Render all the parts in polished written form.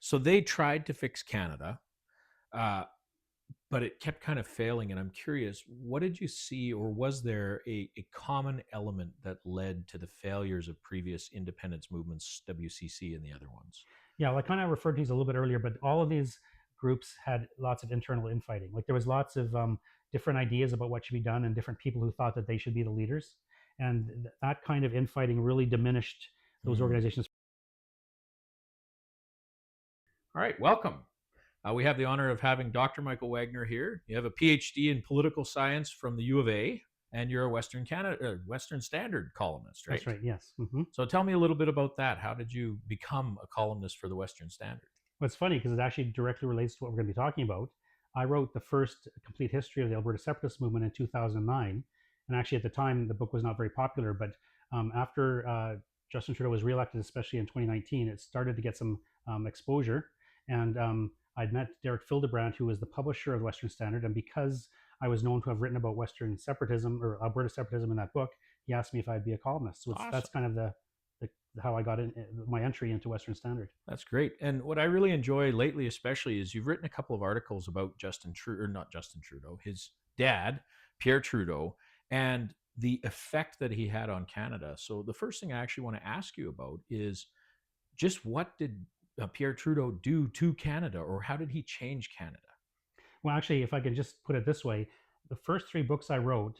So they tried to fix Canada, uh, but it kept kind of failing. And I'm curious, what did you see, or was there a common element that led to the failures of previous independence movements, WCC and the other ones? Yeah, like kind of referred to these a little bit earlier, but all of these groups had lots of internal infighting. Like there was lots of different ideas about what should be done and different people who thought that they should be the leaders. And that kind of infighting really diminished those Mm. organizations. All right, welcome. We have the honor of having Dr. Michael Wagner here. You have a PhD in political science from the U of A, and you're a Western Standard columnist, That's right? right. Yes. So tell me a little bit about that. How did you become a columnist for the Western Standard? What's funny because it actually directly relates to what we're going to be talking about. I wrote the first complete history of the Alberta separatist movement in 2009, and actually at the time the book was not very popular. But after Justin Trudeau was reelected, especially in 2019, it started to get some exposure. And I'd met Derek Fildebrand, who was the publisher of the Western Standard, and because I was known to have written about Western separatism or Alberta separatism in that book, he asked me if I'd be a columnist. So that's Awesome. kind of the how I got in my entry into Western Standard. That's great. And what I really enjoy lately, especially, is you've written a couple of articles about Justin Trudeau, or not Justin Trudeau, his dad, Pierre Trudeau, and the effect that he had on Canada. So the first thing I actually want to ask you about is just what did Pierre Trudeau do to Canada, or how did he change Canada? Well, actually, if I can just put it this way, the first three books I wrote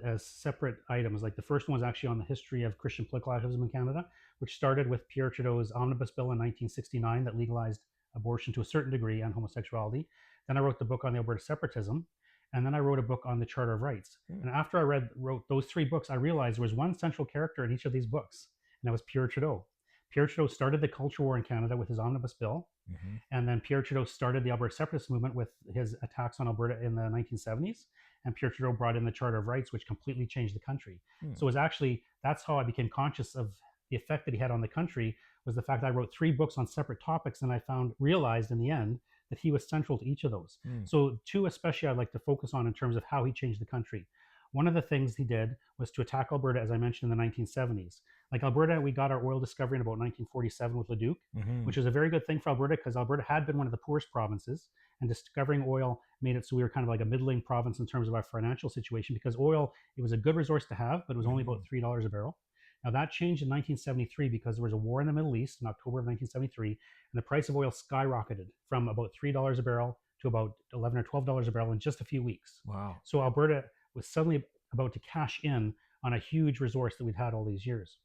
as separate items. Like the first one was actually on the history of Christian political activism in Canada, which started with Pierre Trudeau's omnibus bill in 1969 that legalized abortion to a certain degree and homosexuality. Then I wrote the book on the Alberta separatism, and then I wrote a book on the Charter of Rights. Hmm. And after I wrote those three books, I realized there was one central character in each of these books, and that was Pierre Trudeau. Pierre Trudeau started the culture war in Canada with his omnibus bill, Mm-hmm. and then Pierre Trudeau started the Alberta separatist movement with his attacks on Alberta in the 1970s. And Pierre Trudeau brought in the Charter of Rights, which completely changed the country. Hmm. So it was actually, that's how I became conscious of the effect that he had on the country, was the fact that I wrote three books on separate topics, and I realized in the end that he was central to each of those. Hmm. So two especially I'd like to focus on in terms of how he changed the country. One of the things he did was to attack Alberta, as I mentioned, in the 1970s. Like Alberta, we got our oil discovery in about 1947 with Leduc, Mm-hmm. which was a very good thing for Alberta because Alberta had been one of the poorest provinces, and discovering oil made it so we were kind of like a middling province in terms of our financial situation because oil, it was a good resource to have, but it was only Mm-hmm. about $3 a barrel. Now that changed in 1973 because there was a war in the Middle East in October of 1973, and the price of oil skyrocketed from about $3 a barrel to about 11 or $12 a barrel in just a few weeks. Wow. So Alberta was suddenly about to cash in on a huge resource that we'd had all these years.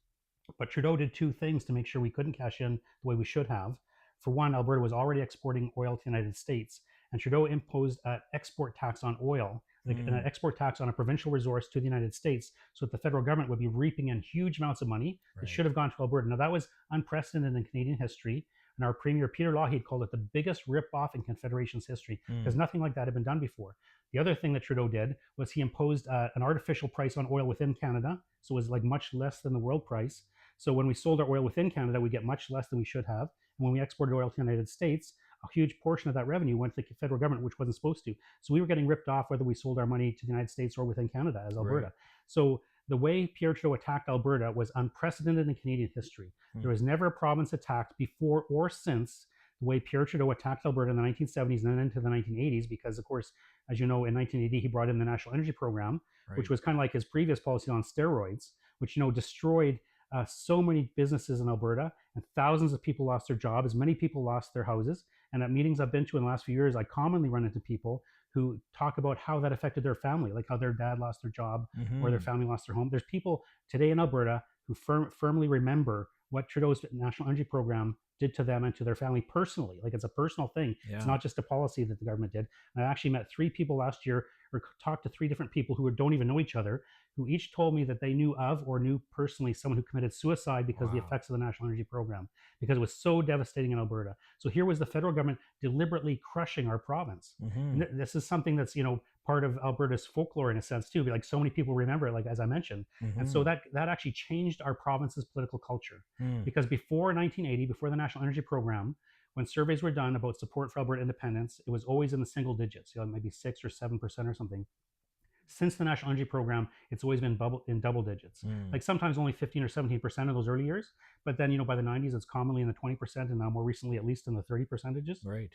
But Trudeau did two things to make sure we couldn't cash in the way we should have. For one, Alberta was already exporting oil to the United States, and Trudeau imposed an export tax on oil, like an Mm. export tax on a provincial resource to the United States, so that the federal government would be reaping in huge amounts of money that Right. should have gone to Alberta. Now, that was unprecedented in Canadian history. And our Premier, Peter Lougheed, called it the biggest rip-off in Confederation's history because Mm. nothing like that had been done before. The other thing that Trudeau did was he imposed an artificial price on oil within Canada. So it was like much less than the world price. So when we sold our oil within Canada, we get much less than we should have. And when we exported oil to the United States, a huge portion of that revenue went to the federal government, which wasn't supposed to. So we were getting ripped off whether we sold our money to the United States or within Canada as Right. Alberta. So the way Pierre Trudeau attacked Alberta was unprecedented in Canadian history. Mm. There was never a province attacked before or since the way Pierre Trudeau attacked Alberta in the 1970s and then into the 1980s, because, of course, as you know, in 1980, he brought in the National Energy Program, which Right. was kind of like his previous policy on steroids, which, destroyed so many businesses in Alberta, and thousands of people lost their jobs. Many people lost their houses. And at meetings I've been to in the last few years, I commonly run into people who talk about how that affected their family, like how their dad lost their job or their Mm-hmm. family lost their home. There's people today in Alberta who firmly remember what Trudeau's National Energy Program did to them and to their family personally. Like it's a personal thing. It's Yeah. not just a policy that the government did. And I actually met three people last year, or talked to three different people who don't even know each other, who each told me that they knew of or knew personally someone who committed suicide because of the Wow. effects of the National Energy Program, because it was so devastating in Alberta. So here was the federal government deliberately crushing our province. Mm-hmm. And this is something that's, part of Alberta's folklore in a sense too. Like so many people remember it, like as I mentioned. And so Mm-hmm. that actually changed our province's political culture. Mm. Because before 1980, before the National Energy Program, when surveys were done about support for Alberta independence, it was always in the single digits, maybe 6 or 7% or something. Since the National Energy Program, it's always been in double digits. Mm, Like sometimes only 15 or 17% of those early years, but then by the 90s, it's commonly in the 20%, and now more recently, at least in the 30 percentages. right.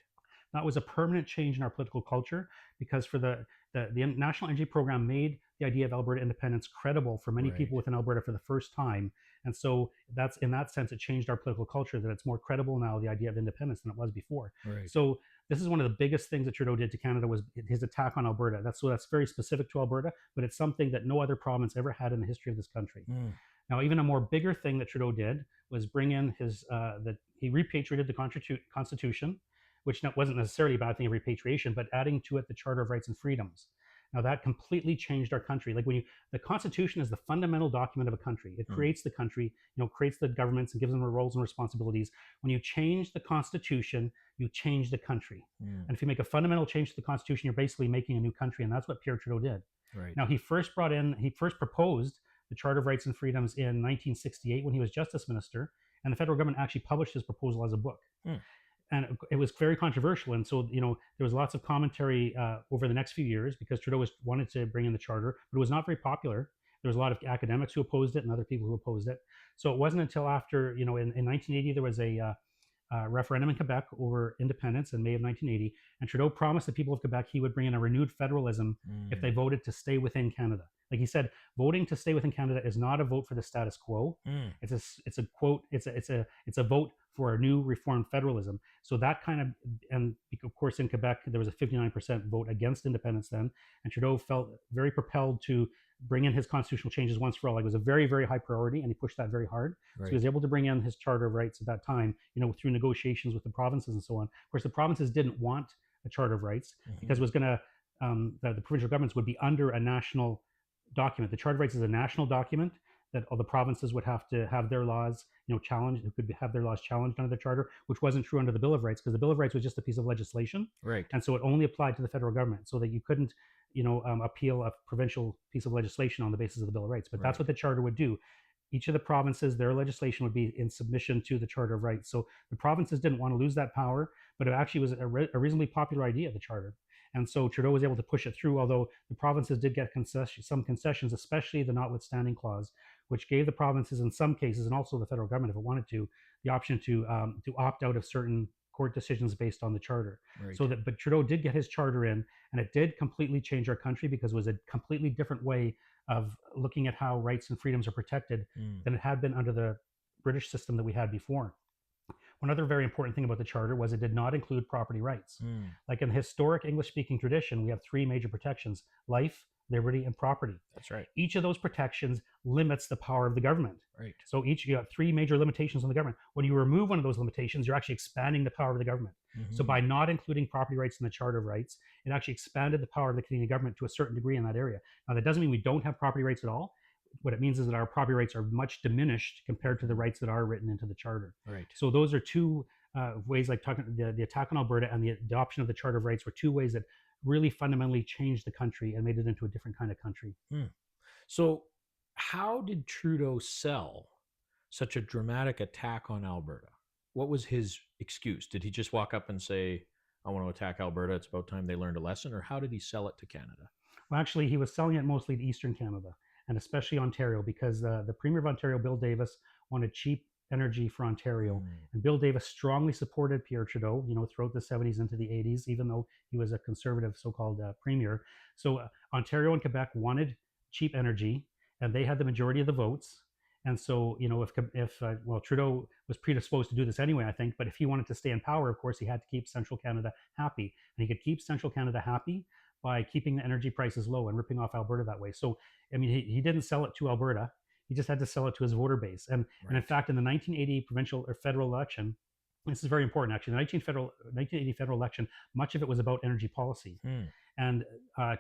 That was a permanent change in our political culture because for the National Energy Program made the idea of Alberta independence credible for many Right. people within Alberta for the first time. And so that's in that sense, it changed our political culture that it's more credible now, the idea of independence, than it was before. Right. So this is one of the biggest things that Trudeau did to Canada was his attack on Alberta. That's very specific to Alberta, but it's something that no other province ever had in the history of this country. Mm, Now, even a more bigger thing that Trudeau did was bring in that he repatriated the Constitution, which wasn't necessarily a bad thing of repatriation, but adding to it the Charter of Rights and Freedoms. Now that completely changed our country. Like the Constitution is the fundamental document of a country. It mm, creates the country, creates the governments and gives them the roles and responsibilities. When you change the Constitution, you change the country. mm, And if you make a fundamental change to the Constitution, you're basically making a new country, and that's what Pierre Trudeau did. right. Now, he first proposed the Charter of Rights and Freedoms in 1968 when he was Justice Minister, and the federal government actually published his proposal as a book. Mm, And it was very controversial, and so there was lots of commentary over the next few years because Trudeau wanted to bring in the charter, but it was not very popular. There was a lot of academics who opposed it and other people who opposed it. So it wasn't until after in 1980 there was a referendum in Quebec over independence in May of 1980, and Trudeau promised the people of Quebec he would bring in a renewed federalism if they mm, voted to stay within Canada. Like he said, voting to stay within Canada is not a vote for the status quo. mm, It's a quote. It's a vote for a new reformed federalism. So that kind of, and of course in Quebec there was a 59% vote against independence then, and Trudeau felt very propelled to bring in his constitutional changes once for all. Like it was a very, very high priority, and he pushed that very hard. So he right. was able to bring in his Charter of Rights at that time, through negotiations with the provinces and so on. Of course, the provinces didn't want a Charter of Rights Hmm. because it was going to the provincial governments would be under a national document. The Charter of Rights is a national document that all the provinces would have to have their laws, challenged. It could have their laws challenged under the charter, which wasn't true under the Bill of Rights because the Bill of Rights was just a piece of legislation, Right. and so it only applied to the federal government, so that you couldn't, appeal a provincial piece of legislation on the basis of the Bill of Rights. But that's Right. what the charter would do. Each of the provinces, their legislation would be in submission to the Charter of Rights. So the provinces didn't want to lose that power, but it actually was a reasonably popular idea, the charter. And so Trudeau was able to push it through, although the provinces did get some concessions, especially the notwithstanding clause, which gave the provinces in some cases, and also the federal government, if it wanted to, the option to opt out of certain court decisions based on the charter. Right. But Trudeau did get his charter in, and it did completely change our country because it was a completely different way of looking at how rights and freedoms are protected Mm, than it had been under the British system that we had before. One other very important thing about the charter was it did not include property rights. mm, Like in the historic English speaking tradition, we have three major protections: life, liberty, and property. that's right. Each of those protections limits the power of the government. Right. So you have three major limitations on the government. When you remove one of those limitations, you're actually expanding the power of the government. So Hmm. by not including property rights in the Charter of Rights, it actually expanded the power of the Canadian government to a certain degree in that area. Now, that doesn't mean we don't have property rights at all. What it means is that our property rights are much diminished compared to the rights that are written into the Charter. Right. So those are two ways, like talking the attack on Alberta and the adoption of the Charter of Rights were two ways that really fundamentally changed the country and made it into a different kind of country. Mm. So, how did Trudeau sell such a dramatic attack on Alberta? What was his excuse? Did he just walk up and say, I want to attack Alberta? It's about time they learned a lesson? Or how did he sell it to Canada? Well, actually, he was selling it mostly to Eastern Canada and especially Ontario because the Premier of Ontario, Bill Davis, wanted cheap energy for Ontario. Mm, And Bill Davis strongly supported Pierre Trudeau, throughout the 70s into the 80s, even though he was a conservative so-called premier. So Ontario and Quebec wanted cheap energy, and they had the majority of the votes. And so, if Trudeau was predisposed to do this anyway, I think, but if he wanted to stay in power, of course, he had to keep Central Canada happy. And he could keep Central Canada happy by keeping the energy prices low and ripping off Alberta that way. So, I mean, he didn't sell it to Alberta. He just had to sell it to his voter base. And in right. fact, in the 1980 provincial or federal election, this is very important actually. The 1980 federal election, much of it was about energy policy. Mm, And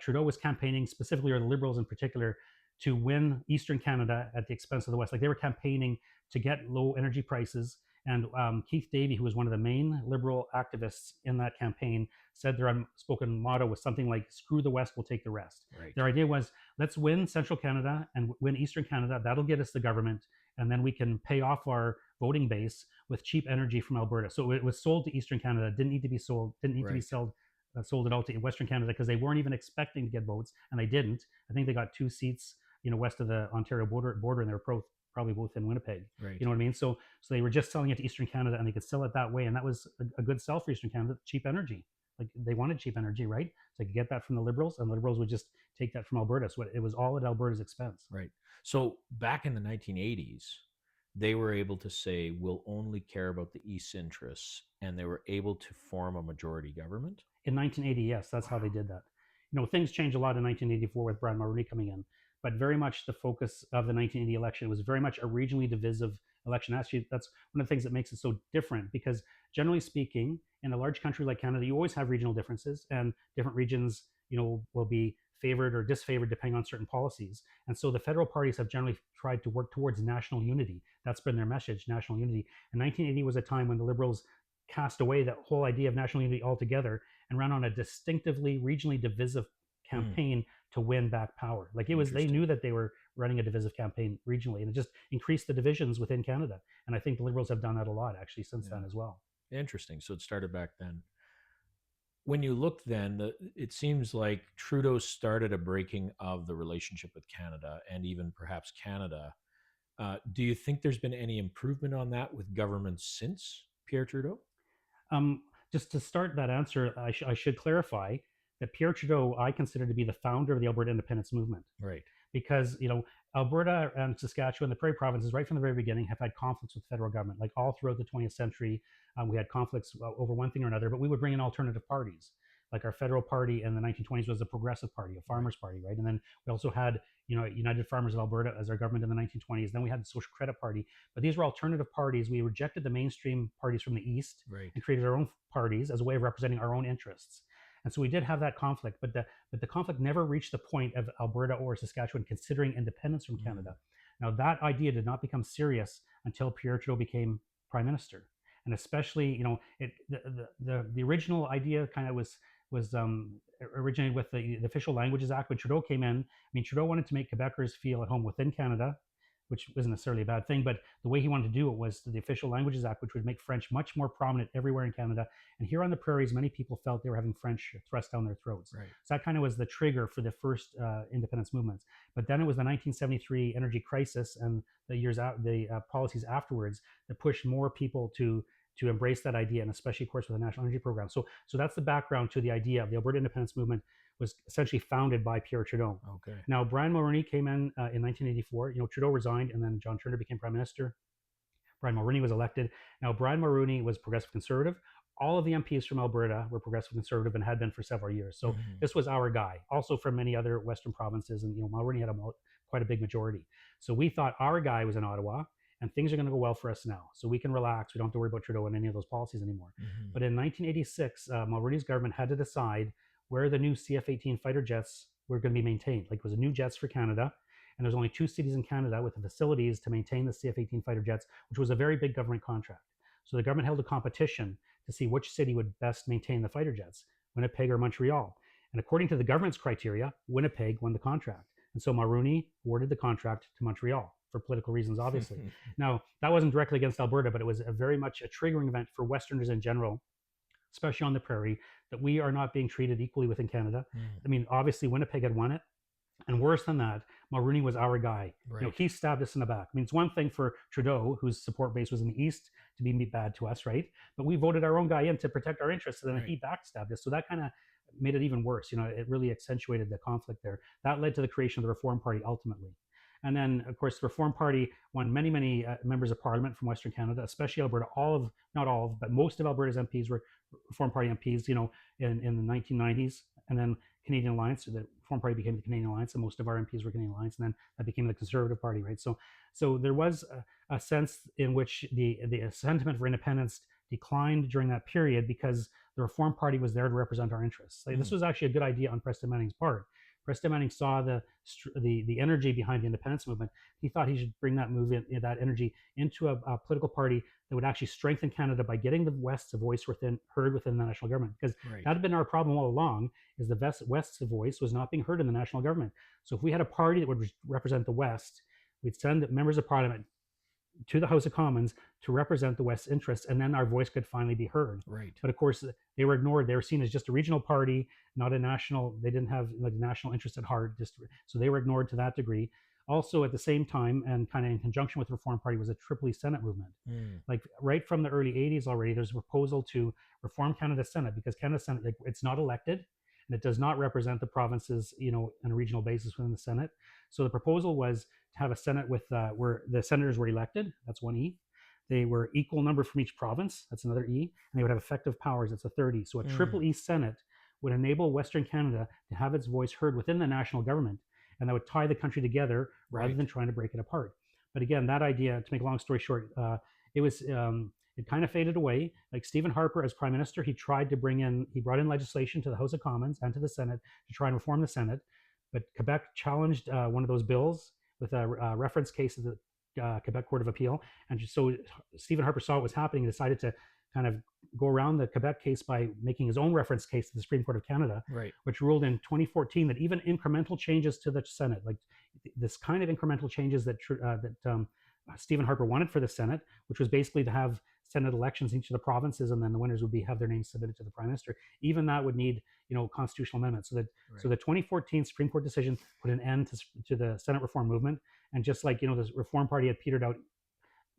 Trudeau was campaigning specifically, or the Liberals in particular, to win Eastern Canada at the expense of the West. Like they were campaigning to get low energy prices. And Keith Davey, who was one of the main Liberal activists in that campaign, said their unspoken motto was something like, screw the West, we'll take the rest. right. Their idea was, let's win Central Canada and win Eastern Canada. That'll get us the government. And then we can pay off our voting base with cheap energy from Alberta. So it was sold to Eastern Canada. Didn't need to be sold, didn't need to be Right. sold sold it all to Western Canada because they weren't even expecting to get votes, and they didn't. I think they got 2 seats, west of the Ontario border, and they were probably both in Winnipeg. Right. You know what I mean? So they were just selling it to Eastern Canada, and they could sell it that way, and that was a good sell for Eastern Canada. Cheap energy, like they wanted cheap energy, right? So they could get that from the Liberals, and the Liberals would just take that from Alberta. So it was all at Alberta's expense. Right. So back in the 1980s, they were able to say, we'll only care about the East's interests, and they were able to form a majority government. In 1980, yes, that's how they did that. Things changed a lot in 1984 with Brian Mulroney coming in, but very much the focus of the 1980 election was very much a regionally divisive election. Actually, that's one of the things that makes it so different, because generally speaking, in a large country like Canada, you always have regional differences, and different regions, will be favored or disfavored depending on certain policies. And so the federal parties have generally tried to work towards national unity. That's been their message, national unity. And 1980 was a time when the Liberals cast away that whole idea of national unity altogether and ran on a distinctively regionally divisive campaign to win back power. Like they knew that they were running a divisive campaign regionally, and it just increased the divisions within Canada. And I think the Liberals have done that a lot actually since then as well. Interesting. So it started back then. When you look then, it seems like Trudeau started a breaking of the relationship with Canada, and even perhaps Canada. Do you think there's been any improvement on that with governments since Pierre Trudeau? Just to start that answer, I should clarify that Pierre Trudeau I consider to be the founder of the Alberta independence movement. Right. Because Alberta and Saskatchewan, the Prairie provinces, right from the very beginning, have had conflicts with the federal government. Like all throughout the 20th century, we had conflicts over one thing or another. But we would bring in alternative parties. Like our federal party in the 1920s was a progressive party, a farmers' party, right? And then we also had United Farmers of Alberta as our government in the 1920s. Then we had the Social Credit Party. But these were alternative parties. We rejected the mainstream parties from the East, right, and created our own parties as a way of representing our own interests. And so we did have that conflict, but the conflict never reached the point of Alberta or Saskatchewan considering independence from Canada. Now that idea did not become serious until Pierre Trudeau became prime minister, and especially the original idea kind of was originated with the Official Languages Act. When Trudeau came in, I mean, Trudeau wanted to make Quebecers feel at home within Canada, which isn't necessarily a bad thing, but the way he wanted to do it was the Official Languages Act, which would make French much more prominent everywhere in Canada. And here on the prairies, many people felt they were having French thrust down their throats. Right. So that kind of was the trigger for the first independence movements. But then it was the 1973 energy crisis and the policies afterwards that pushed more people to embrace that idea, and especially, of course, with the National Energy Program. So that's the background to the idea of the Alberta independence movement. Was essentially founded by Pierre Trudeau. Okay. Now, Brian Mulroney came in 1984. Trudeau resigned, and then John Turner became prime minister. Brian Mulroney was elected. Now, Brian Mulroney was progressive conservative. All of the MPs from Alberta were progressive conservative and had been for several years. So this was our guy. Also from many other Western provinces, and Mulroney had quite a big majority. So we thought our guy was in Ottawa, and things are going to go well for us now. So we can relax. We don't have to worry about Trudeau and any of those policies anymore. But in 1986, Mulroney's government had to decide where the new CF-18 fighter jets were going to be maintained. Like, it was a new jets for Canada, and there's only 2 cities in Canada with the facilities to maintain the CF-18 fighter jets, which was a very big government contract. So the government held a competition to see which city would best maintain the fighter jets, Winnipeg or Montreal. And according to the government's criteria, Winnipeg won the contract. And so Mulroney awarded the contract to Montreal for political reasons, obviously. Now, that wasn't directly against Alberta, but it was very much a triggering event for Westerners in general, especially on the prairie, that we are not being treated equally within Canada. I mean, obviously Winnipeg had won it, and worse than that, Mulroney was our guy. Right. He stabbed us in the back. I mean, it's one thing for Trudeau, whose support base was in the East, to be bad to us, right? But we voted our own guy in to protect our interests, and then he backstabbed us. So that kind of made it even worse. It really accentuated the conflict there. That led to the creation of the Reform Party ultimately. And then, of course, the Reform Party won many, many members of Parliament from Western Canada, especially Alberta. Not all of, but most of Alberta's MPs were Reform Party MPs, in the 1990s. And then Canadian Alliance, so the Reform Party became the Canadian Alliance, and most of our MPs were Canadian Alliance. And then that became the Conservative Party, right? So there was a sense in which the sentiment for independence declined during that period because the Reform Party was there to represent our interests. This was actually a good idea on Preston Manning's part. Preston Manning saw the energy behind the independence movement. He thought he should bring that movement, that energy, into a political party that would actually strengthen Canada by getting the West's voice heard within the national government. Because that had been our problem all along, is the West's voice was not being heard in the national government. So if we had a party that would represent the West, we'd send members of Parliament to the House of Commons to represent the West's interests, and then our voice could finally be heard. Right. But of course, they were ignored. They were seen as just a regional party, not a national. They didn't have like national interest at heart. Just so they were ignored to that degree. Also, at the same time, and kind of in conjunction with the Reform Party, was a Tripoli Senate movement. Mm. Like right from the early '80s already, there's a proposal to reform Canada's Senate because Canada's Senate, like, it's not elected and it does not represent the provinces, on a regional basis within the Senate. So the proposal was to have a Senate with where the senators were elected. That's one E. They were equal number from each province. That's another E. And they would have effective powers. That's a third E. So a Mm. triple E Senate would enable Western Canada to have its voice heard within the national government, and that would tie the country together rather Right. than trying to break it apart. But again, that idea, to make a long story short, it kind of faded away. Like Stephen Harper as prime minister, he brought in legislation to the House of Commons and to the Senate to try and reform the Senate. But Quebec challenged one of those bills with a reference case of the Quebec Court of Appeal. And so Stephen Harper saw what was happening and decided to kind of go around the Quebec case by making his own reference case to the Supreme Court of Canada, Right. which ruled in 2014 that even incremental changes to the Senate, like this kind of incremental changes that Stephen Harper wanted for the Senate, which was basically to have Senate elections in each of the provinces, and then the winners would have their names submitted to the Prime Minister. Even that would need, constitutional amendments. So Right. the 2014 Supreme Court decision put an end to the Senate reform movement, and just like the Reform Party had petered out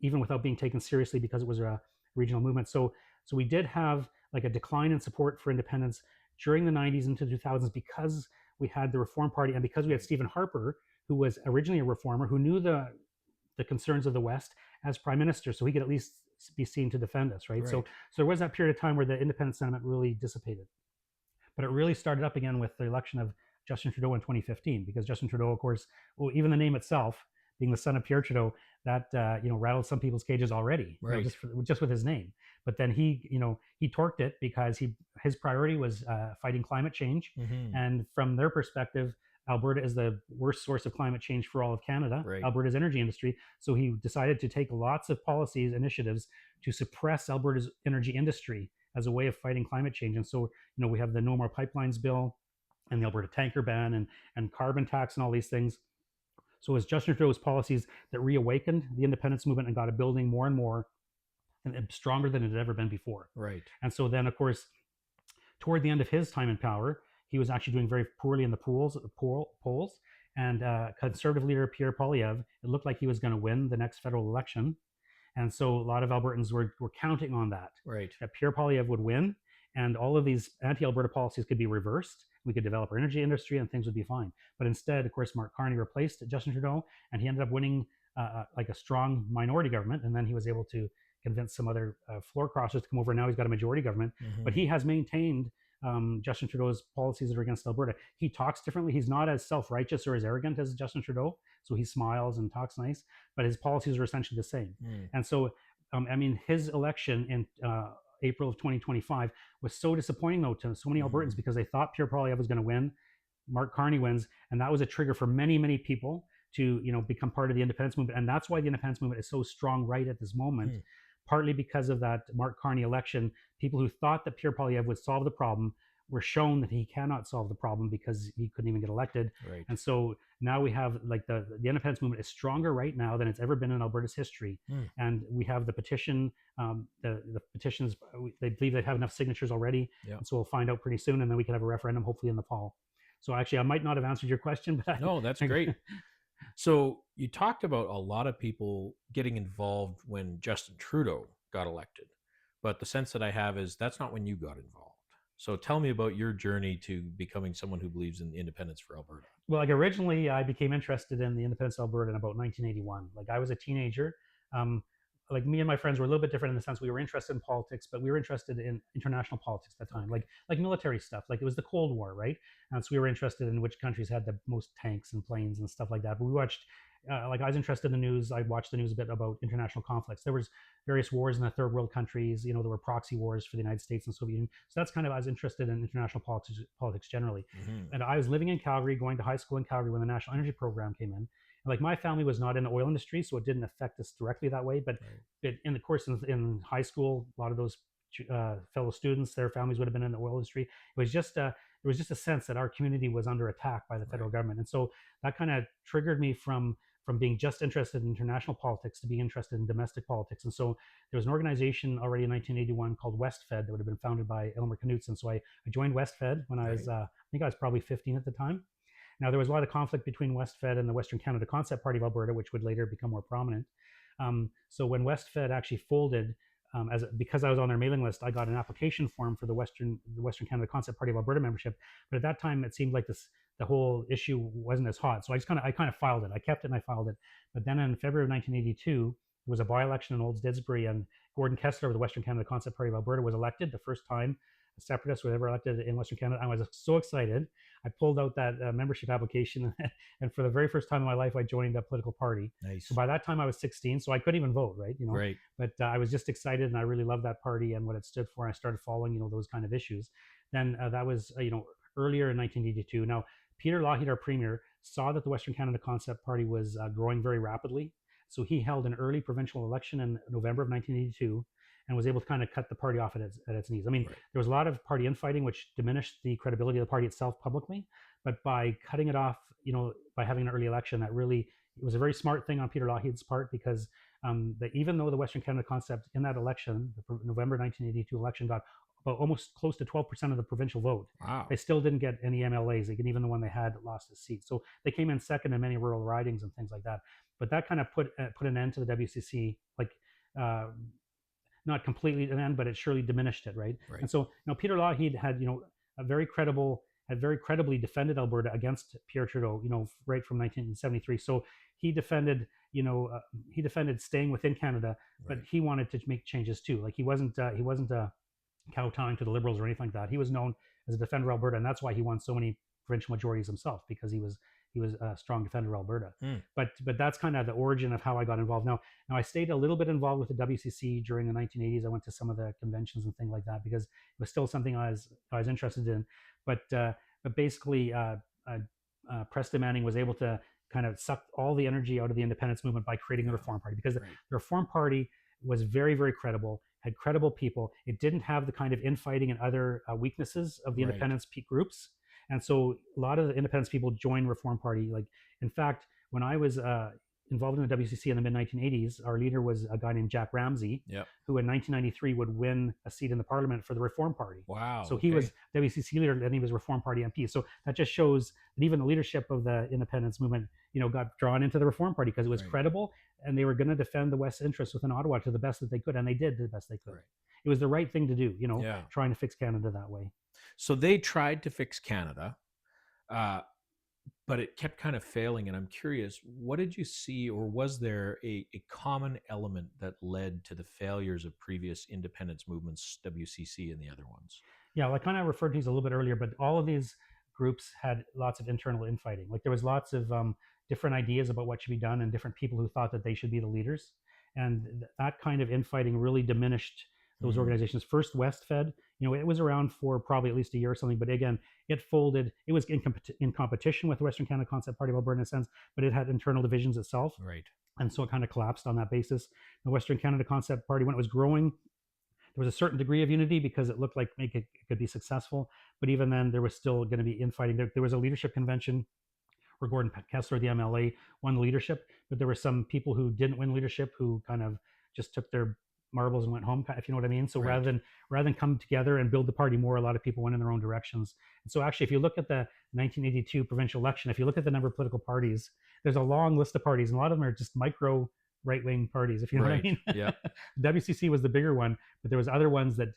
even without being taken seriously because it was a regional movement. So we did have like a decline in support for independence during the 90s into the 2000s because we had the Reform Party and because we had Stephen Harper, who was originally a reformer, who knew the concerns of the West as prime minister, so he could at least be seen to defend us, right? So Right. so there was that period of time where the independent sentiment really dissipated, but it really started up again with the election of Justin Trudeau in 2015, because Justin Trudeau, of course, well, even the name itself, being the son of Pierre Trudeau, that rattled some people's cages already, Right. just with his name. But then he torqued it because his priority was fighting climate change, Hmm. and from their perspective, Alberta is the worst source of climate change for all of Canada, Right. Alberta's energy industry. So he decided to take lots of policies, initiatives to suppress Alberta's energy industry as a way of fighting climate change. And so, we have the No More Pipelines bill and the Alberta tanker ban and carbon tax and all these things. So it was Justin Trudeau's policies that reawakened the independence movement and got it building more and more and stronger than it had ever been before. Right. And so then, of course, toward the end of his time in power, he was actually doing very poorly in the polls. And conservative leader Pierre Poilievre, it looked like he was going to win the next federal election. And so a lot of Albertans were counting on Right. that Pierre Poilievre would win, and all of these anti-Alberta policies could be reversed. We could develop our energy industry, and things would be fine. But instead, of course, Mark Carney replaced Justin Trudeau, and he ended up winning like a strong minority government. And then he was able to convince some other floor crossers to come over. And now he's got a majority government, but Hmm. he has maintained Justin Trudeau's policies that are against Alberta. He talks differently. He's not as self-righteous or as arrogant as Justin Trudeau, so he smiles and talks nice, but his policies are essentially the same. Mm. And so, his election in April of 2025 was so disappointing, though, to so many Albertans Mm. because they thought Pierre Poilievre was going to win. Mark Carney wins, and that was a trigger for many, many people to become part of the independence movement. And that's why the independence movement is so strong right at this moment, Mm. partly because of that Mark Carney election. People who thought that Pierre Poilievre would solve the problem were shown that he cannot solve the problem because he couldn't even get elected. Right. And so now we have like the independence movement is stronger right now than it's ever been in Alberta's history. Mm. And we have the petition, the petitions, they believe they have enough signatures already. Yeah. And so we'll find out pretty soon, and then we can have a referendum hopefully in the fall. So actually, I might not have answered your question, but No, that's great. So you talked about a lot of people getting involved when Justin Trudeau got elected, but the sense that I have is that's not when you got involved. So tell me about your journey to becoming someone who believes in independence for Alberta. Well, like originally, I became interested in the independence of Alberta in about 1981. Like I was a teenager. Um, like me and my friends were a little bit different in the sense we were interested in politics, but we were interested in international politics at the time, Okay. like military stuff. Like it was the Cold War, right? And so we were interested in which countries had the most tanks and planes and stuff like that. But we watched, like I was interested in the news. I watched the news a bit about international conflicts. There was various wars in the third world countries. There were proxy wars for the United States and Soviet Union. So that's kind of I was interested in international politics generally. Hmm. And I was living in Calgary, going to high school in Calgary when the National Energy Program came in. And like my family was not in the oil industry, so it didn't affect us directly that way. But Right. in the course in high school, a lot of those fellow students, their families would have been in the oil industry. It was just there was just a sense that our community was under attack by the federal Right. government, and so that kind of triggered me from from being just interested in international politics to being interested in domestic politics. And so there was an organization already in 1981 called WestFed that would have been founded by Elmer Knudsen. So I joined WestFed when I was, Right. I think I was probably 15 at the time. Now, there was a lot of conflict between WestFed and the Western Canada Concept Party of Alberta, which would later become more prominent. So when WestFed actually folded, because I was on their mailing list, I got an application form for the Western Canada Concept Party of Alberta membership. But at that time, it seemed like the whole issue wasn't as hot. So I kind of filed it. I kept it and I filed it. But then in February of 1982, there was a by-election in Olds Didsbury, and Gordon Kessler of the Western Canada Concept Party of Alberta was elected, the first time a separatist was ever elected in Western Canada. I was so excited. I pulled out that membership application, and for the very first time in my life, I joined a political party. So Nice. by that time, I was 16, so I couldn't even vote, right? Right. But I was just excited, and I really loved that party and what it stood for. And I started following, those kind of issues. Then that was, earlier in 1982. Now, Peter Lougheed, our premier, saw that the Western Canada Concept Party was growing very rapidly. So he held an early provincial election in November of 1982 and was able to kind of cut the party off at its knees. I mean, Right. there was a lot of party infighting, which diminished the credibility of the party itself publicly. But by cutting it off, by having an early election, that really it was a very smart thing on Peter Lougheed's part, because even though the Western Canada Concept in that election, the November 1982 election, got about almost close to 12% of the provincial vote, Wow. they still didn't get any MLAs. Even the one they had lost a seat. So they came in second in many rural ridings and things like that. But that kind of put an end to the WCC, like uh, not completely an end, but it surely diminished it, right? Right. And so, Peter Lougheed had, had very credibly defended Alberta against Pierre Trudeau, right from 1973. So he defended, he defended staying within Canada, but Right. he wanted to make changes too. Like he wasn't kowtowing to the Liberals or anything like that. He was known as a defender of Alberta, and that's why he won so many provincial majorities himself, because he was a strong defender of Alberta. Hmm. But that's kind of the origin of how I got involved. Now I stayed a little bit involved with the WCC during the 1980s. I went to some of the conventions and things like that because it was still something I was interested in. But basically, Preston Manning was able to kind of suck all the energy out of the independence movement by creating the Yeah. Reform Party, because the Right. Reform Party was very, very credible, had credible people. It didn't have the kind of infighting and other weaknesses of the Right. independence groups. And so a lot of the independence people joined Reform Party. Like, in fact, when I was involved in the WCC in the mid 1980s, our leader was a guy named Jack Ramsey, Yeah. who in 1993 would win a seat in the parliament for the Reform Party. Wow. So he was Okay. WCC leader, and he was Reform Party MP. So that just shows that even the leadership of the independence movement, got drawn into the Reform Party because it was Right. credible, and they were going to defend the West's interests within Ottawa to the best that they could, and they did the best they could. Right. It was the right thing to do, Yeah. trying to fix Canada that way. So they tried to fix Canada, uh, but it kept kind of failing. And I'm curious, what did you see, or was there a common element that led to the failures of previous independence movements, WCC and the other ones? Yeah, like kind of referred to these a little bit earlier, but all of these groups had lots of internal infighting. Like there was lots of different ideas about what should be done, and different people who thought that they should be the leaders, and that kind of infighting really diminished those Mm. organizations. First, WestFed, it was around for probably at least a year or something, but again, it folded. It was in competition with the Western Canada Concept Party of Alberta in a sense, but it had internal divisions itself, Right. and so it kind of collapsed on that basis. The Western Canada Concept Party, when it was growing, there was a certain degree of unity because it looked like it could be successful. But even then, there was still going to be infighting. There was a leadership convention where Gordon Kessler, the MLA, won the leadership, but there were some people who didn't win leadership who kind of just took their marbles and went home, if you know what I mean. So Right. rather than come together and build the party more, a lot of people went in their own directions. And so actually, if you look at the 1982 provincial election, if you look at the number of political parties, there's a long list of parties, and a lot of them are just micro right wing parties, if you know what I Right. mean. Yeah. WCC was the bigger one, but there was other ones that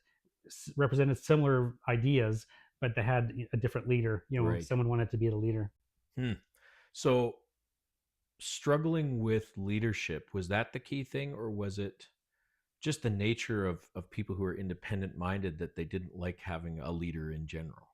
represented similar ideas, but they had a different leader. Right. Someone wanted to be the leader. Hmm. So struggling with leadership, was that the key thing, or was it just the nature of people who are independent minded that they didn't like having a leader in general?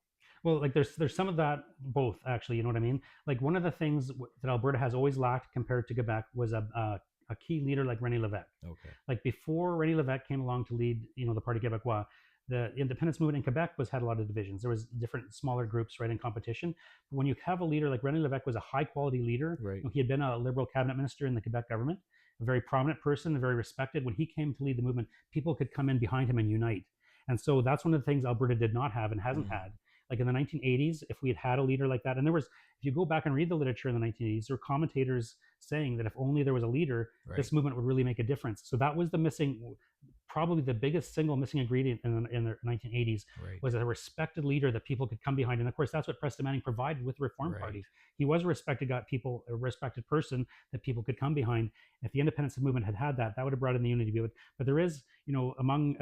Well, like there's some of that both actually. You know what I mean? Like one of the things that Alberta has always lacked compared to Quebec was a key leader like René Lévesque. Okay. Like before René Lévesque came along to lead, the Parti Québécois, the independence movement in Quebec had a lot of divisions. There was different smaller groups right in competition. But when you have a leader like René Lévesque was a high quality leader, Right. he had been a Liberal cabinet minister in the Quebec government, a very prominent person, very respected. When he came to lead the movement, people could come in behind him and unite. And so that's one of the things Alberta did not have and hasn't Mm. had. Like in the 1980s, if we had had a leader like that, and there was, if you go back and read the literature in the 1980s, there were commentators saying that if only there was a leader, Right. this movement would really make a difference. So that was the missing, probably the biggest single missing ingredient in the 1980s, Right. was a respected leader that people could come behind. And of course, that's what Preston Manning provided with the Reform Right. Party. He was a respected guy, people, a respected person that people could come behind. If the independence movement had had that, that would have brought in the unity. But there is, among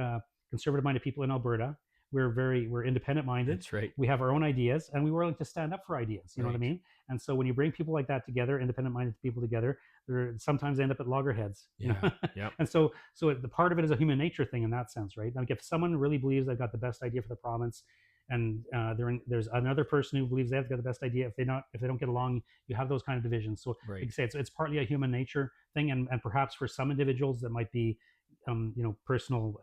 conservative-minded people in Alberta, we're independent-minded. That's right. We have our own ideas, and we were willing to stand up for ideas. You know what I Right. mean? And so when you bring people like that together, independent-minded people together, they sometimes end up at loggerheads. Yeah. Yep. And so the part of it is a human nature thing in that sense, right? Like if someone really believes they've got the best idea for the province, and there's another person who believes they've got the best idea, if they don't get along, you have those kind of divisions. So like Right. you say, it's partly a human nature thing, and perhaps for some individuals that might be personal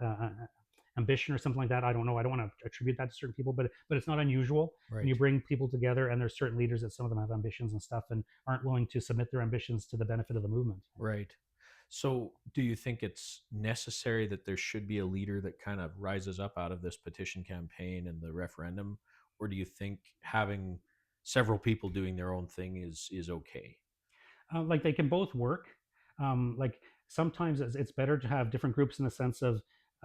ambition or something like that. I don't know. I don't want to attribute that to certain people, but it's not unusual when you Right. bring people together, and there's certain leaders that some of them have ambitions and stuff and aren't willing to submit their ambitions to the benefit of the movement. Right. So, do you think it's necessary that there should be a leader that kind of rises up out of this petition campaign and the referendum, or do you think having several people doing their own thing is okay? Like they can both work. Like sometimes it's better to have different groups in the sense of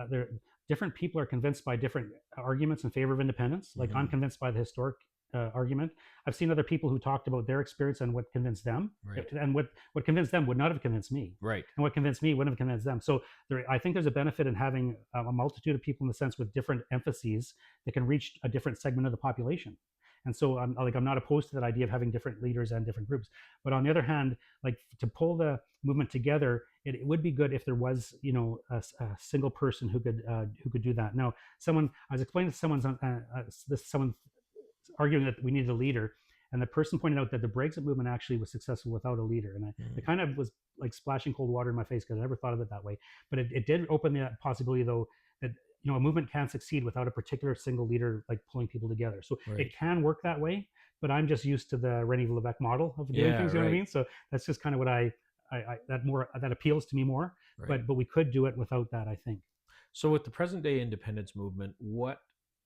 there different people are convinced by different arguments in favor of independence. Like I'm Hmm. convinced by the historic argument. I've seen other people who talked about their experience and what convinced them, Right. and what convinced them would not have convinced me, Right. and what convinced me wouldn't have convinced them. So I think there's a benefit in having a multitude of people in the sense with different emphases that can reach a different segment of the population. And so I'm not opposed to that idea of having different leaders and different groups. But on the other hand, like to pull the movement together, it would be good if there was, a single person who could do that. Now, someone I was explaining to someone arguing that we needed a leader, and the person pointed out that the Brexit movement actually was successful without a leader, and it Mm. kind of was like splashing cold water in my face because I never thought of it that way. But it did open the possibility, though, that a movement can succeed without a particular single leader like pulling people together. So Right. it can work that way. But I'm just used to the Rennie Levesque model of doing Yeah. things. You know what I Right. mean? So that's just kind of what that appeals to me more. Right. But we could do it without that, I think. So, with the present day independence movement, what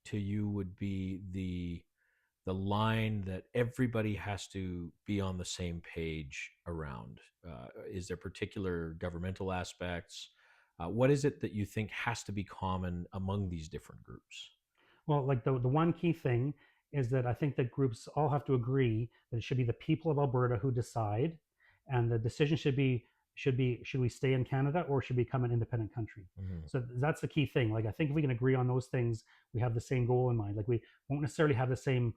to you would be the line that everybody has to be on the same page around? Is there particular governmental aspects? What is it that you think has to be common among these different groups? Well, like the one key thing is that I think that groups all have to agree that it should be the people of Alberta who decide, and the decision should we stay in Canada or should we become an independent country. Mhm. So that's the key thing. Like I think if we can agree on those things, we have the same goal in mind. Like we won't necessarily have the same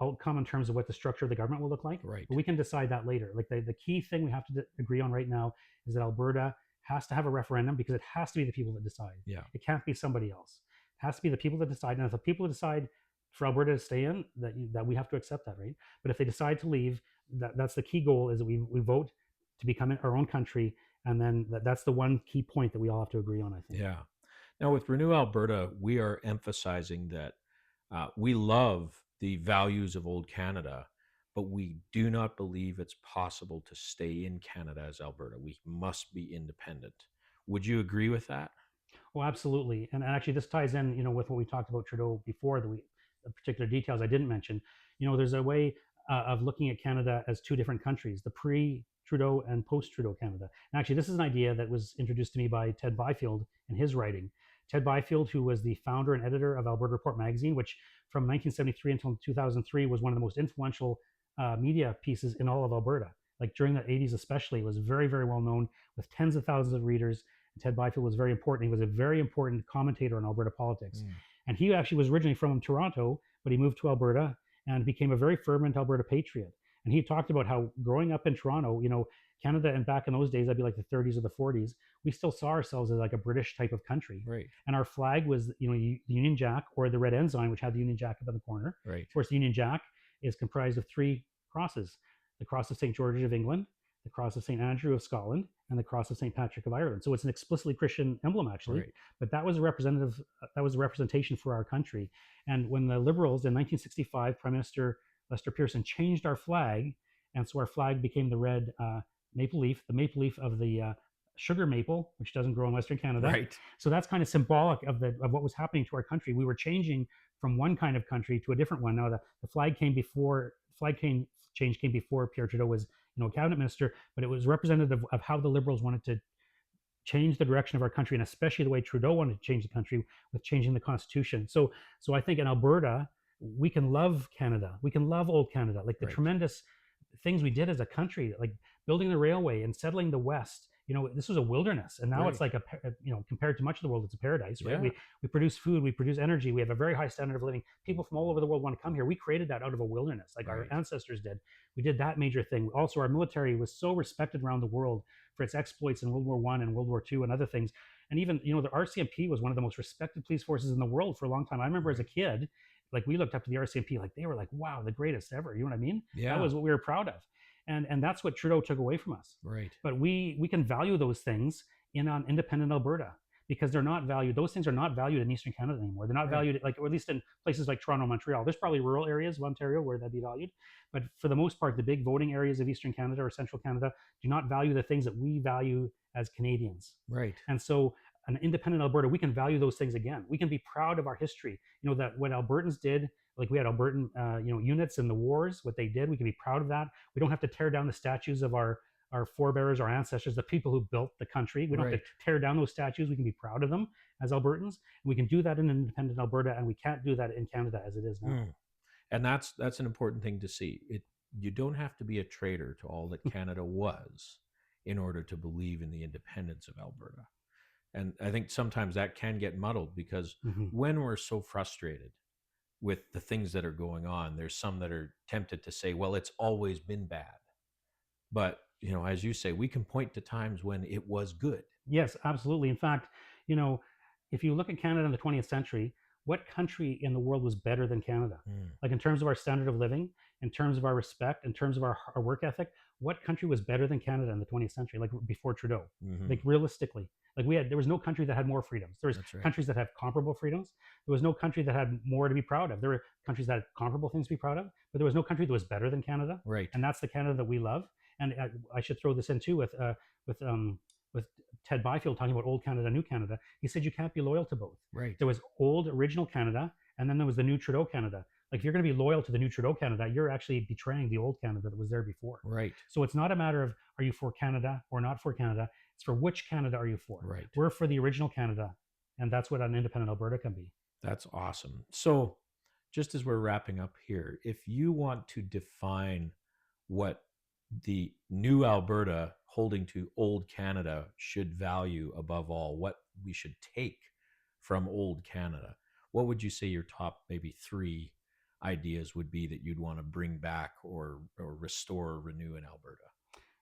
outcome in terms of what the structure of the government will look like, Right. but we can decide that later. Like the key thing we have to agree on right now is that Alberta has to have a referendum because it has to be the people that decide. Yeah. It can't be somebody else. It has to be the people that decide. And if the people decide for Alberta to stay in, that we have to accept that, right? But if they decide to leave, that's the key goal, is that we vote to become our own country, and then that's the one key point that we all have to agree on, I think. Yeah. Now, with Renew Alberta, we are emphasizing that we love the values of old Canada, but we do not believe it's possible to stay in Canada as Alberta. We must be independent. Would you agree with that? Oh, absolutely. And actually, this ties in, with what we talked about Trudeau before, the particular details I didn't mention. There's a way of looking at Canada as two different countries: the pre-Trudeau and post-Trudeau Canada. And actually, this is an idea that was introduced to me by Ted Byfield in his writing. Ted Byfield, who was the founder and editor of Alberta Report magazine, which from 1973 until 2003 was one of the most influential media pieces in all of Alberta. Like during the 80s, especially, it was very, very well known with tens of thousands of readers. Ted Byfield was very important. He was a very important commentator on Alberta politics. Mm. And he actually was originally from Toronto, but he moved to Alberta and became a very fervent Alberta patriot. And he talked about how growing up in Toronto, Canada, and back in those days, that'd be like the 30s or the 40s, we still saw ourselves as like a British type of country. Right. And our flag was, the Union Jack, or the red ensign, which had the Union Jack up in the corner. Right. Of course, the Union Jack is comprised of three crosses: the Cross of St. George of England, the Cross of St. Andrew of Scotland, and the Cross of St. Patrick of Ireland. So it's an explicitly Christian emblem, actually. Right. But that was a representation for our country. And when the Liberals in 1965, Prime Minister Lester Pearson changed our flag, and so our flag became the red maple leaf, the maple leaf of the sugar maple, which doesn't grow in Western Canada. Right. So that's kind of symbolic of what was happening to our country. We were changing from one kind of country to a different one. Now the flag change came before Pierre Trudeau was a cabinet minister, but it was representative of how the Liberals wanted to change the direction of our country, and especially the way Trudeau wanted to change the country with changing the constitution. So I think in Alberta, we can love Canada. We can love old Canada, like the Right. tremendous things we did as a country, like building the railway and settling the West. This was a wilderness, and now it's Right. like compared to much of the world, it's a paradise, right? Yeah. We produce food, we produce energy, we have a very high standard of living. People from all over the world want to come here. We created that out of a wilderness, like our Right. ancestors did. We did that major thing. Also, our military was so respected around the world for its exploits in World War I and World War II and other things. And even, the RCMP was one of the most respected police forces in the world for a long time. I remember as a Right. kid, like we looked up to the RCMP, like they were like, wow, the greatest ever. You know what I mean? That Yeah. was what we were proud of. And that's what Trudeau took away from us. Right. But we can value those things in an independent Alberta, because they're not valued. Those things are not valued in Eastern Canada anymore. They're not Right. valued, like, or at least in places like Toronto, Montreal. There's probably rural areas of Ontario where that'd be valued, but for the most part, the big voting areas of Eastern Canada or Central Canada do not value the things that we value as Canadians. Right. And so, an independent Alberta, we can value those things again. We can be proud of our history. That what Albertans did, like we had Albertan, units in the wars, what they did, we can be proud of that. We don't have to tear down the statues of our forebears, our ancestors, the people who built the country. We don't have Right. to tear down those statues. We can be proud of them as Albertans. And we can do that in independent Alberta, and we can't do that in Canada as it is now. Mm. And that's an important thing to see. You don't have to be a traitor to all that Canada was in order to believe in the independence of Alberta. And I think sometimes that can get muddled because Mm-hmm. when we're so frustrated with the things that are going on, there's some that are tempted to say, well, it's always been bad. But, as you say, we can point to times when it was good. Yes, absolutely. In fact, you know, if you look at Canada in the 20th century, what country in the world was better than Canada? Mm. Like in terms of our standard of living, in terms of our respect, in terms of our work ethic, what country was better than Canada in the 20th century, like before Trudeau? Hmm. Like realistically, like there was no country that had more freedoms. There was That's right. countries that have comparable freedoms. There was no country that had more to be proud of. There were countries that had comparable things to be proud of, but there was no country that was better than Canada. Right. And that's the Canada that we love. And I should throw this in too with with Ted Byfield talking about old Canada, new Canada. He said you can't be loyal to both. Right. There was old original Canada, and then there was the new Trudeau Canada. Like if you're going to be loyal to the new Trudeau Canada, you're actually betraying the old Canada that was there before. Right. So it's not a matter of are you for Canada or not for Canada. It's for which Canada are you for. Right. We're for the original Canada, and that's what an independent Alberta can be. That's awesome. So, just as we're wrapping up here, if you want to define what the new Alberta holding to old Canada should value above all, what we should take from old Canada, what would you say your top maybe 3 ideas would be that you'd want to bring back or restore or renew in Alberta?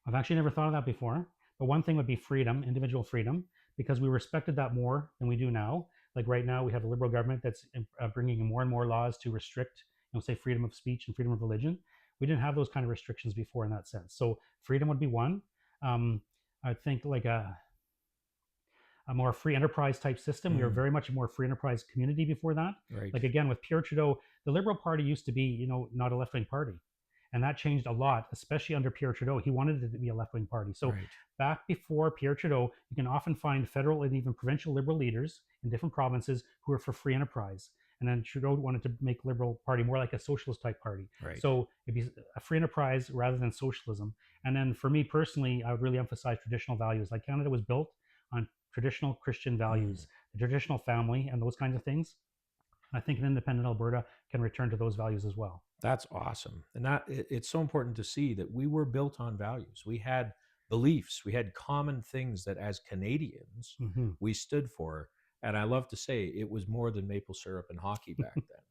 I've actually never thought of that before. But one thing would be freedom, individual freedom, because we respected that more than we do now. Like right now, we have a Liberal government that's bringing in more and more laws to restrict, say, freedom of speech and freedom of religion. We didn't have those kind of restrictions before in that sense. So freedom would be one. I think like a more free enterprise type system. We were very much a more free enterprise community before that. Right. Like again, with Pierre Trudeau, the Liberal Party used to be, not a left-wing party. And that changed a lot, especially under Pierre Trudeau. He wanted it to be a left-wing party. So Right. back before Pierre Trudeau, you can often find federal and even provincial Liberal leaders in different provinces who are for free enterprise. And then Trudeau wanted to make Liberal Party more like a socialist type party. Right. So it'd be a free enterprise rather than socialism. And then for me personally, I would really emphasize traditional values. Like Canada was built on traditional Christian values, the traditional family, and those kinds of things. I think an independent Alberta can return to those values as well. That's awesome. And it's so important to see that we were built on values. We had beliefs, we had common things that as Canadians we stood for. And I love to say it was more than maple syrup and hockey back then.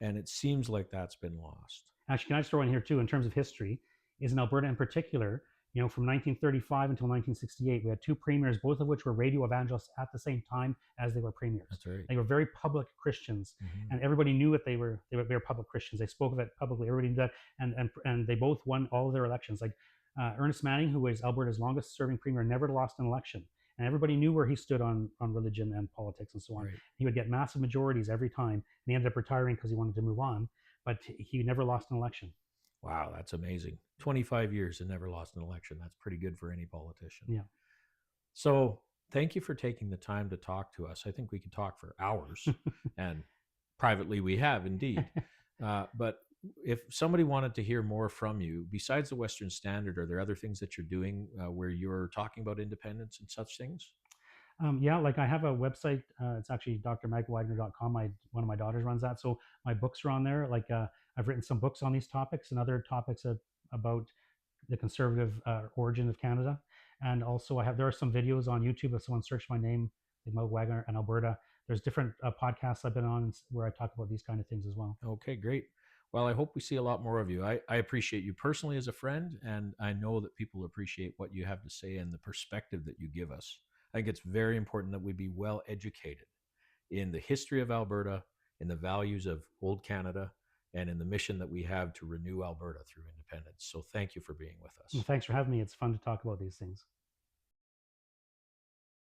And it seems like that's been lost. Actually, can I just throw in here too, in terms of history, is in Alberta in particular, from 1935 until 1968, we had 2 premiers, both of which were radio evangelists at the same time as they were premiers. That's right. They were very public Christians, and everybody knew what they were. They were public Christians. They spoke of it publicly. Everybody knew that, and they both won all of their elections. Like Ernest Manning, who was Alberta's longest-serving premier, never lost an election, and everybody knew where he stood on religion and politics and so on. Right. He would get massive majorities every time, and he ended up retiring because he wanted to move on, but he never lost an election. Wow, that's amazing. 25 years and never lost an election. That's pretty good for any politician. Yeah. So thank you for taking the time to talk to us. I think we could talk for hours, and privately we have indeed. But if somebody wanted to hear more from you, besides the Western Standard, are there other things that you're doing where you're talking about independence and such things? Yeah, like I have a website. It's actually drmagwagner.com. One of my daughters runs that. So my books are on there. Like I've written some books on these topics and other topics about the conservative origin of Canada. And also there are some videos on YouTube. If someone searched my name, like Mo Wagner and Alberta, there's different podcasts I've been on where I talk about these kind of things as well. Okay, great. Well, I hope we see a lot more of you. I appreciate you personally as a friend, and I know that people appreciate what you have to say and the perspective that you give us. I think it's very important that we be well educated in the history of Alberta, in the values of old Canada, and in the mission that we have to renew Alberta through independence. So thank you for being with Well, us. thanks for having me. It's fun to talk about these things.